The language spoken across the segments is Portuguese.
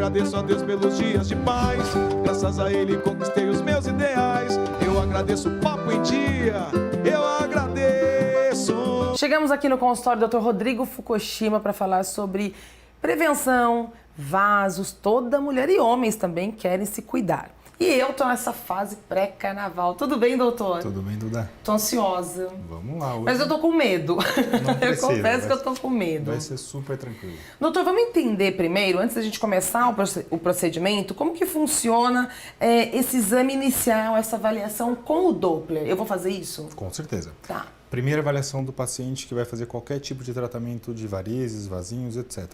Agradeço a Deus pelos dias de paz, graças a Ele conquistei os meus ideais. Eu agradeço o Papo em Dia, eu agradeço. Chegamos aqui no consultório do Dr. Rodrigo Fukushima para falar sobre prevenção, vasos. Toda mulher e homens também querem se cuidar. E eu tô nessa fase pré-carnaval. Tudo bem, doutor? Tudo bem, Duda? Tô ansiosa. Vamos lá. Hoje Mas eu tô com medo. não precisa, Eu confesso que eu tô com medo. Vai ser super tranquilo. Doutor, vamos entender primeiro, antes da gente começar o procedimento, como que funciona esse exame inicial, essa avaliação com o Doppler. Eu vou fazer isso? Com certeza. Tá. Primeira avaliação do paciente que vai fazer qualquer tipo de tratamento de varizes, vasinhos, etc.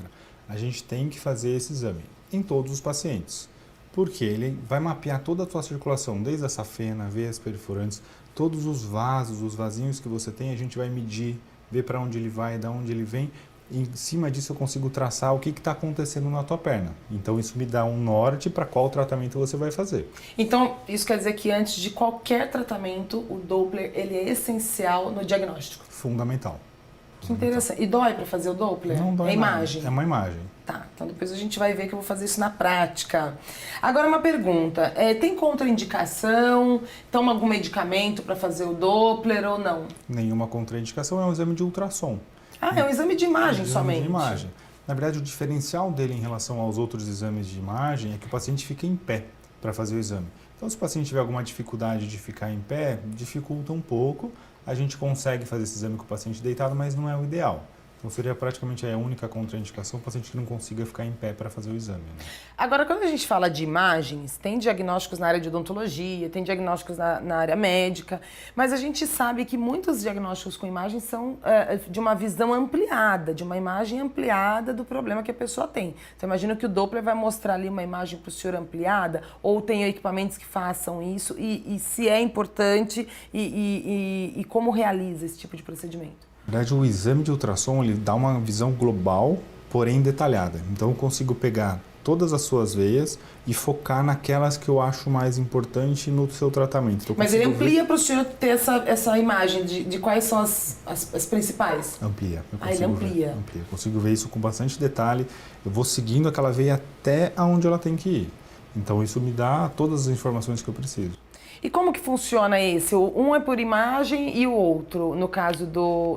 A gente tem que fazer esse exame em todos os pacientes. Porque ele vai mapear toda a tua circulação, desde a safena, veias perfurantes, todos os vasos, os vasinhos que você tem, a gente vai medir, ver para onde ele vai, de onde ele vem. E em cima disso eu consigo traçar o que está acontecendo na tua perna. Então isso me dá um norte para qual tratamento você vai fazer. Então, isso quer dizer que antes de qualquer tratamento, o Doppler ele é essencial no diagnóstico. Fundamental. Que interessante. E dói para fazer o Doppler? Não dói É imagem? nada. É uma imagem. Tá, então depois a gente vai ver que eu vou fazer isso na prática. Agora uma pergunta, tem contraindicação? Toma algum medicamento para fazer o Doppler ou não? Nenhuma contraindicação, é um exame de ultrassom. Ah, é um exame de imagem exame somente? De imagem. Na verdade, o diferencial dele em relação aos outros exames de imagem é que o paciente fica em pé para fazer o exame. Então, se o paciente tiver alguma dificuldade de ficar em pé, dificulta um pouco. A gente consegue fazer esse exame com o paciente deitado, mas não é o ideal. Então, seria praticamente a única contraindicação o paciente que não consiga ficar em pé para fazer o exame. Né? Agora, quando a gente fala de imagens, tem diagnósticos na área de odontologia, tem diagnósticos na área médica, mas a gente sabe que muitos diagnósticos com imagens são de uma visão ampliada, de uma imagem ampliada do problema que a pessoa tem. Então, imagina que o Doppler vai mostrar ali uma imagem para o senhor ampliada, ou tem equipamentos que façam isso, e se é importante, e como realiza esse tipo de procedimento. Na verdade, o exame de ultrassom ele dá uma visão global, porém detalhada. Então, eu consigo pegar todas as suas veias e focar naquelas que eu acho mais importante no seu tratamento. Então, mas ele amplia para o senhor ter essa imagem de quais são as principais? Amplia. Ele amplia. Amplia. Eu consigo ver isso com bastante detalhe. Eu vou seguindo aquela veia até aonde ela tem que ir. Então, isso me dá todas as informações que eu preciso. E como que funciona esse? Um é por imagem e o outro, no caso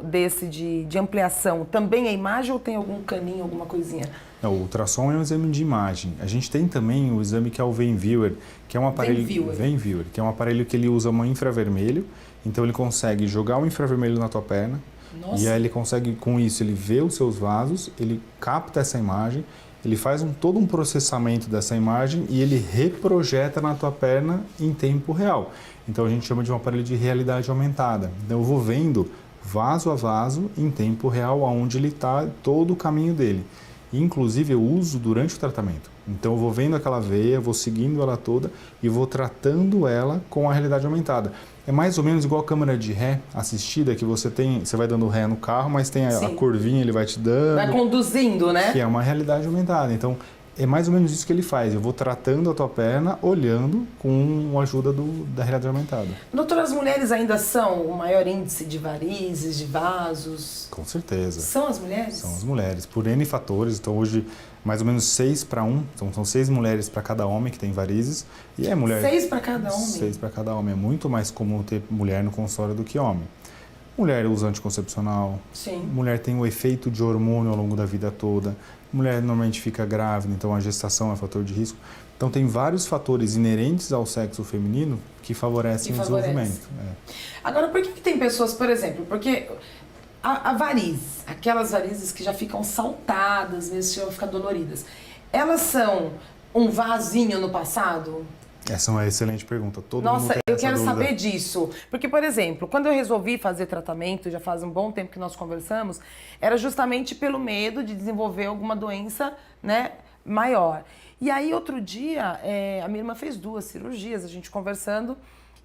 desse de ampliação, também é imagem ou tem algum caninho, alguma coisinha? Não, o ultrassom é um exame de imagem. A gente tem também o exame que é o Venviewer, que é um aparelho Venviewer, que é um aparelho que ele usa um infravermelho, então ele consegue jogar o infravermelho na tua perna. Nossa. E aí ele consegue, com isso, ele vê os seus vasos, ele capta essa imagem, ele faz todo um processamento dessa imagem e ele reprojeta na tua perna em tempo real. Então a gente chama de um aparelho de realidade aumentada. Então eu vou vendo vaso a vaso em tempo real aonde ele está, todo o caminho dele. E, inclusive eu uso durante o tratamento. Então eu vou vendo aquela veia, vou seguindo ela toda e vou tratando ela com a realidade aumentada. É mais ou menos igual a câmera de ré assistida, que você vai dando ré no carro, mas tem a curvinha, ele vai te dando. Vai conduzindo, né? Que é uma realidade aumentada. Então, é mais ou menos isso que ele faz. Eu vou tratando a tua perna, olhando com a ajuda da realidade aumentada. Doutor, as mulheres ainda são o maior índice de varizes, de vasos? Com certeza. São as mulheres? São as mulheres, por N fatores. Então, hoje, mais ou menos 6 para 1. Então, são 6 mulheres para cada homem que tem varizes. E é mulher... 6 para cada homem? 6 para cada homem. É muito mais comum ter mulher no consultório do que homem. Mulher usa anticoncepcional. Sim. Mulher tem o efeito de hormônio ao longo da vida toda. Mulher normalmente fica grávida, então a gestação é fator de risco. Então tem vários fatores inerentes ao sexo feminino que favorecem o desenvolvimento. Agora, por que tem pessoas, por exemplo, porque a variz, aquelas varizes que já ficam saltadas, mesmo se ficar doloridas, elas são um vasinho no passado? Essa é uma excelente pergunta. Nossa, eu quero saber disso. Porque, por exemplo, quando eu resolvi fazer tratamento, já faz um bom tempo que nós conversamos, era justamente pelo medo de desenvolver alguma doença, né, maior. E aí, outro dia, a minha irmã fez 2 cirurgias, a gente conversando,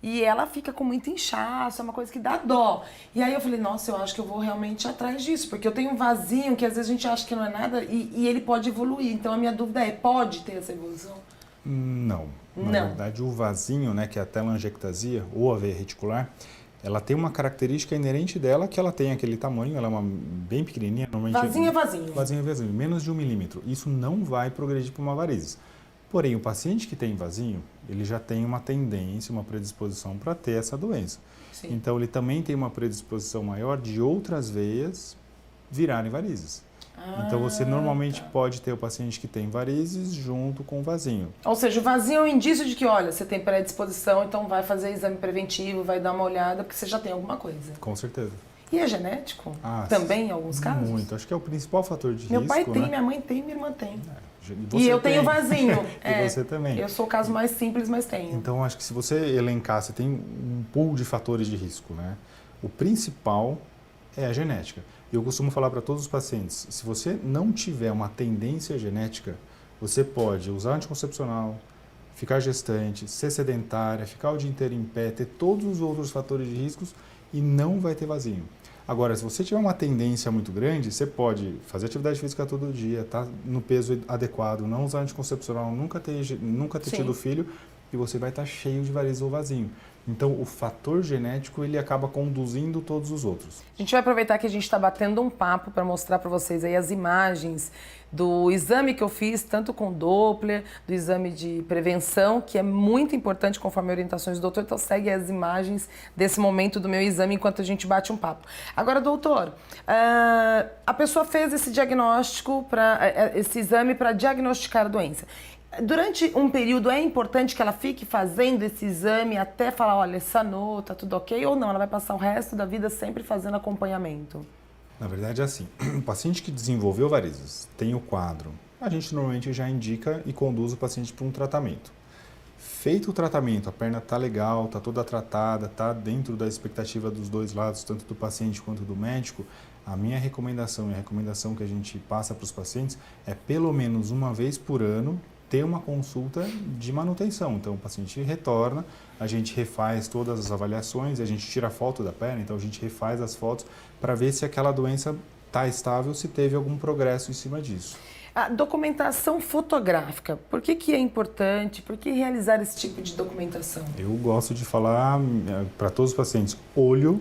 e ela fica com muito inchaço, é uma coisa que dá dó. E aí eu falei, nossa, eu acho que eu vou realmente atrás disso, porque eu tenho um vasinho que às vezes a gente acha que não é nada e ele pode evoluir. Então a minha dúvida é, pode ter essa evolução? Não. Na verdade, o vasinho, né, que é a telangiectasia ou a veia reticular, ela tem uma característica inerente dela que ela tem aquele tamanho, ela é bem pequenininha. Vasinho é vasinho. Vasinho é vasinho, menos de 1 milímetro. Isso não vai progredir para uma varizes. Porém, o paciente que tem vasinho, ele já tem uma tendência, uma predisposição para ter essa doença. Sim. Então, ele também tem uma predisposição maior de outras veias virarem varizes. Então, você normalmente pode ter o paciente que tem varizes junto com o vasinho. Ou seja, o vasinho é um indício de que, olha, você tem predisposição, então vai fazer exame preventivo, vai dar uma olhada, porque você já tem alguma coisa. Com certeza. E é genético? Também, em alguns casos? Muito. Acho que é o principal fator de Meu risco. pai tem, né? minha mãe tem, minha irmã tem. E eu tenho vasinho. E você também. Eu sou o caso mais simples, mas tenho. Então, acho que se você elencar, você tem um pool de fatores de risco, né? O principal é a genética. Eu costumo falar para todos os pacientes, se você não tiver uma tendência genética, você pode usar anticoncepcional, ficar gestante, ser sedentária, ficar o dia inteiro em pé, ter todos os outros fatores de riscos e não vai ter vasinho. Agora, se você tiver uma tendência muito grande, você pode fazer atividade física todo dia, estar no peso adequado, não usar anticoncepcional, nunca ter tido filho, e você vai estar cheio de varizes ou vasinho. Então, o fator genético, ele acaba conduzindo todos os outros. A gente vai aproveitar que a gente está batendo um papo para mostrar para vocês aí as imagens do exame que eu fiz, tanto com Doppler, do exame de prevenção, que é muito importante conforme orientações do doutor. Então, segue as imagens desse momento do meu exame enquanto a gente bate um papo. Agora, doutor, a pessoa fez esse diagnóstico, esse exame para diagnosticar a doença. Durante um período é importante que ela fique fazendo esse exame até falar, olha, sanou, tá tudo ok, ou não? Ela vai passar o resto da vida sempre fazendo acompanhamento? Na verdade é assim, o paciente que desenvolveu varizes, tem o quadro, a gente normalmente já indica e conduz o paciente para um tratamento. Feito o tratamento, a perna está legal, está toda tratada, está dentro da expectativa dos dois lados, tanto do paciente quanto do médico, a minha recomendação e a recomendação que a gente passa para os pacientes é pelo menos uma vez por ano ter uma consulta de manutenção. Então, o paciente retorna, a gente refaz todas as avaliações, a gente tira a foto da perna, então a gente refaz as fotos para ver se aquela doença está estável, se teve algum progresso em cima disso. A documentação fotográfica, por que é importante? Por que realizar esse tipo de documentação? Eu gosto de falar para todos os pacientes, olho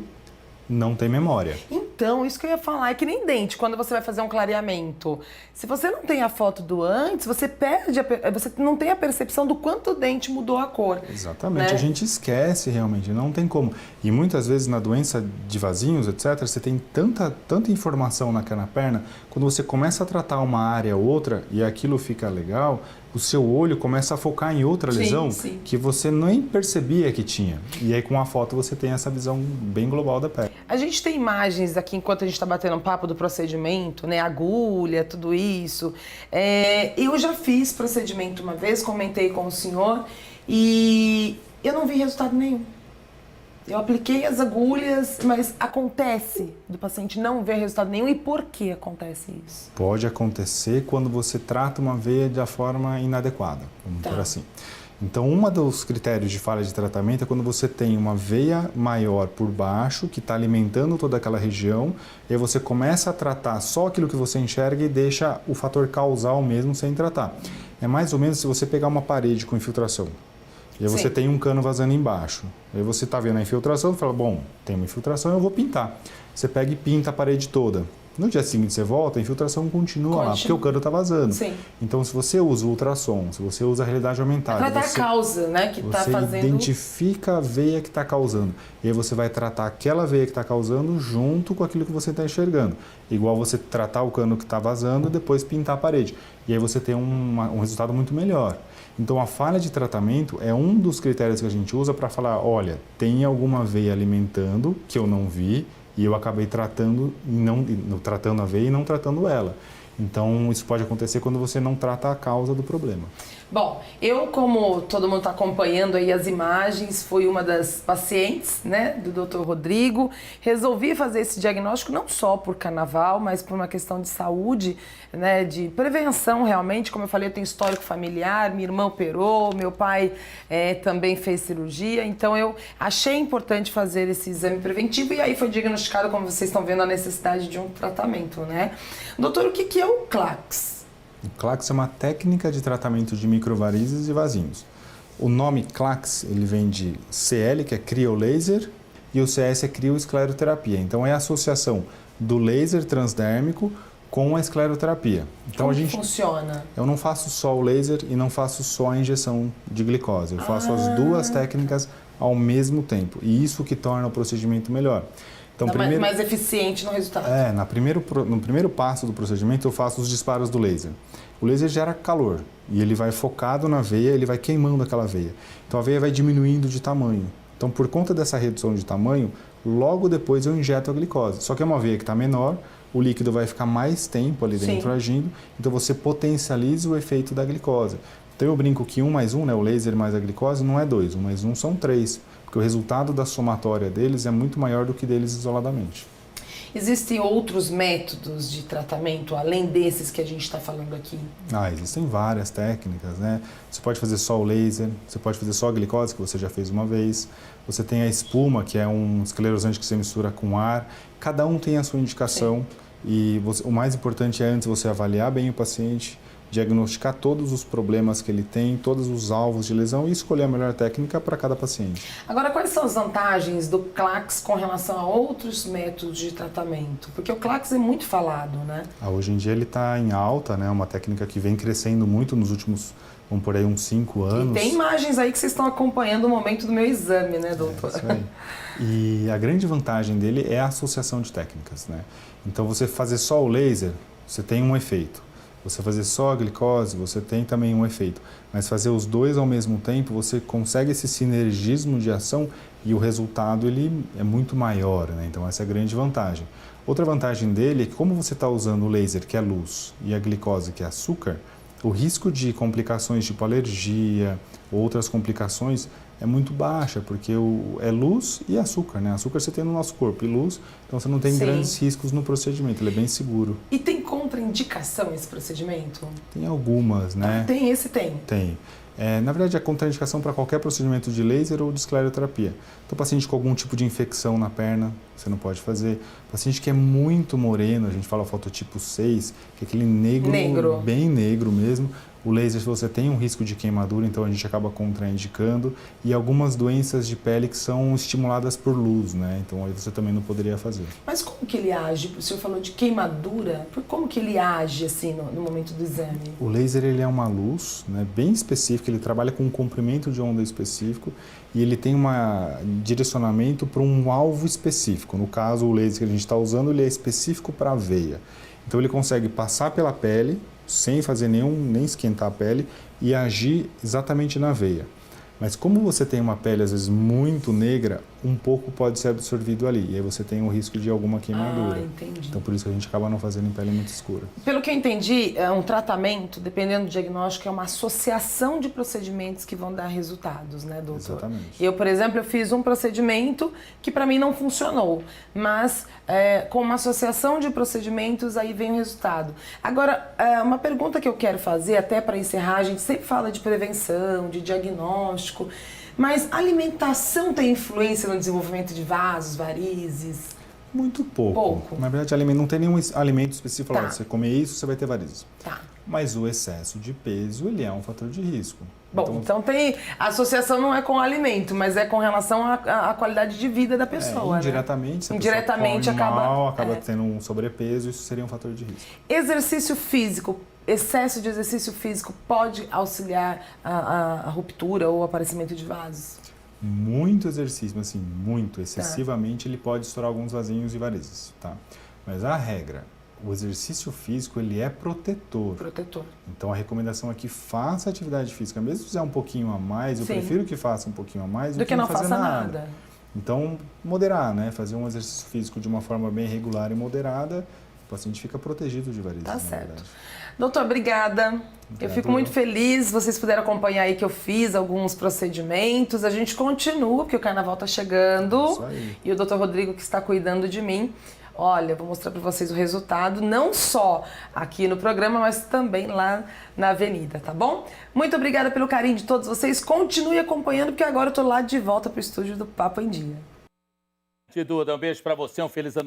não tem memória. Então, isso que eu ia falar, é que nem dente, quando você vai fazer um clareamento. Se você não tem a foto do antes, você perde, você não tem a percepção do quanto o dente mudou a cor. Exatamente, né? A gente esquece realmente, não tem como. E muitas vezes na doença de vasinhos, etc., você tem tanta informação naquela perna, quando você começa a tratar uma área ou outra e aquilo fica legal, o seu olho começa a focar em outra lesão que você nem percebia que tinha. E aí com a foto você tem essa visão bem global da pele. A gente tem imagens aqui enquanto a gente está batendo um papo do procedimento, né? Agulha, tudo isso. Eu já fiz procedimento uma vez, comentei com o senhor e eu não vi resultado nenhum. Eu apliquei as agulhas, mas acontece do paciente não ver resultado nenhum. E por que acontece isso? Pode acontecer quando você trata uma veia de forma inadequada, vamos dizer assim. Então, um dos critérios de falha de tratamento é quando você tem uma veia maior por baixo, que está alimentando toda aquela região, e aí você começa a tratar só aquilo que você enxerga e deixa o fator causal mesmo sem tratar. É mais ou menos se você pegar uma parede com infiltração. E aí você tem um cano vazando embaixo. Aí você está vendo a infiltração e fala, bom, tem uma infiltração, eu vou pintar. Você pega e pinta a parede toda. No dia seguinte você volta, a infiltração continua lá, porque o cano está vazando. Sim. Então, se você usa o ultrassom, se você usa a realidade aumentada... Tratar a causa, né, que está fazendo... Você identifica a veia que está causando. E aí você vai tratar aquela veia que está causando junto com aquilo que você está enxergando. Igual você tratar o cano que está vazando e depois pintar a parede. E aí você tem um resultado muito melhor. Então, a falha de tratamento é um dos critérios que a gente usa para falar, olha, tem alguma veia alimentando que eu não vi e eu acabei tratando a veia e não tratando ela. Então, isso pode acontecer quando você não trata a causa do problema. Bom, eu, como todo mundo está acompanhando aí as imagens, fui uma das pacientes, né, do Dr. Rodrigo. Resolvi fazer esse diagnóstico não só por carnaval, mas por uma questão de saúde, né, de prevenção realmente. Como eu falei, eu tenho histórico familiar, minha irmã operou, meu pai também fez cirurgia. Então, eu achei importante fazer esse exame preventivo e aí foi diagnosticado, como vocês estão vendo, a necessidade de um tratamento, né? Doutor, o que é o CLACS? O CLACS é uma técnica de tratamento de microvarizes e vasinhos. O nome CLACS ele vem de CL, que é criolaser, e o CS é crioescleroterapia. Então, é a associação do laser transdérmico com a escleroterapia. Então, Como que funciona? Eu não faço só o laser e não faço só a injeção de glicose. Eu faço as duas técnicas ao mesmo tempo. E isso que torna o procedimento melhor. Então, mais eficiente no resultado. No primeiro passo do procedimento, eu faço os disparos do laser. O laser gera calor e ele vai focado na veia, ele vai queimando aquela veia. Então, a veia vai diminuindo de tamanho. Então, por conta dessa redução de tamanho, logo depois eu injeto a glicose. Só que é uma veia que está menor, o líquido vai ficar mais tempo ali dentro agindo, então você potencializa o efeito da glicose. Então eu brinco que 1 mais 1, né, o laser mais a glicose, não é 2, 1 mais 1 são 3, porque o resultado da somatória deles é muito maior do que deles isoladamente. Existem outros métodos de tratamento, além desses que a gente está falando aqui? Existem várias técnicas, né? Você pode fazer só o laser, você pode fazer só a glicose, que você já fez uma vez. Você tem a espuma, que é um esclerosante que você mistura com ar. Cada um tem a sua indicação. E o mais importante é antes você avaliar bem o paciente, diagnosticar todos os problemas que ele tem, todos os alvos de lesão e escolher a melhor técnica para cada paciente. Agora, quais são as vantagens do CLACS com relação a outros métodos de tratamento? Porque o CLACS é muito falado, né? Hoje em dia ele está em alta, né? Uma técnica que vem crescendo muito nos últimos, vamos por aí, uns 5 anos. E tem imagens aí que vocês estão acompanhando o momento do meu exame, né, doutor? Isso aí. E a grande vantagem dele é a associação de técnicas, né? Então, você fazer só o laser, você tem um efeito. Você fazer só a glicose, você tem também um efeito. Mas fazer os dois ao mesmo tempo, você consegue esse sinergismo de ação e o resultado ele é muito maior, né? Então, essa é a grande vantagem. Outra vantagem dele é que como você está usando o laser, que é luz, e a glicose, que é açúcar, o risco de complicações tipo alergia, outras complicações, é muito baixa, porque é luz e açúcar, né? Açúcar você tem no nosso corpo e luz, então você não tem grandes riscos no procedimento, ele é bem seguro. E tem contraindicação esse procedimento? Tem algumas, né? Tem. Tem. Na verdade, é contraindicação para qualquer procedimento de laser ou de escleroterapia. Então, paciente com algum tipo de infecção na perna, você não pode fazer. Paciente que é muito moreno, a gente fala fototipo 6, que é aquele negro, bem negro mesmo. O laser, se você tem um risco de queimadura, então a gente acaba contraindicando. E algumas doenças de pele que são estimuladas por luz, né? Então aí você também não poderia fazer. Mas como que ele age? O senhor falou de queimadura. Como que ele age assim no momento do exame? O laser ele é uma luz, né, bem específica, ele trabalha com um comprimento de onda específico e ele tem um direcionamento para um alvo específico. No caso, o laser que a gente está usando ele é específico para a veia. Então ele consegue passar pela pele, sem fazer nem esquentar a pele e agir exatamente na veia. Mas como você tem uma pele às vezes muito negra, um pouco pode ser absorvido ali. E aí você tem o risco de alguma queimadura. Entendi. Então por isso que a gente acaba não fazendo em pele muito escura. Pelo que eu entendi, um tratamento, dependendo do diagnóstico, é uma associação de procedimentos que vão dar resultados, né, doutor? Exatamente. Eu, por exemplo, eu fiz um procedimento que para mim não funcionou, mas com uma associação de procedimentos aí vem o resultado. Agora, uma pergunta que eu quero fazer, até para encerrar, a gente sempre fala de prevenção, de diagnóstico, mas a alimentação tem influência no desenvolvimento de vasos, varizes? Muito pouco. Na verdade, não tem nenhum alimento específico. Tá. Você comer isso, você vai ter varizes. Tá. Mas o excesso de peso, ele é um fator de risco. Bom, então tem... A associação não é com o alimento, mas é com relação à qualidade de vida da pessoa, indiretamente, né? Se a indiretamente pessoa come mal, acaba tendo um sobrepeso, isso seria um fator de risco. Exercício físico. Excesso de exercício físico pode auxiliar a ruptura ou o aparecimento de vasos? Muito exercício, assim, muito, excessivamente, ele pode estourar alguns vasinhos e varizes, tá? Mas a regra, o exercício físico, ele é protetor. Então a recomendação é que faça atividade física, mesmo se fizer um pouquinho a mais, eu prefiro que faça um pouquinho a mais do que não fazer nada. Então, moderar, né? Fazer um exercício físico de uma forma bem regular e moderada, o paciente fica protegido de varizes. Tá certo. Doutor, obrigada. Eu fico muito feliz. Vocês puderam acompanhar aí que eu fiz alguns procedimentos. A gente continua, porque o carnaval tá chegando. Isso aí. E o doutor Rodrigo que está cuidando de mim. Olha, vou mostrar para vocês o resultado, não só aqui no programa, mas também lá na Avenida, tá bom? Muito obrigada pelo carinho de todos vocês. Continue acompanhando, porque agora eu tô lá de volta pro estúdio do Papo em Dia. Duda, um beijo para você, um feliz ano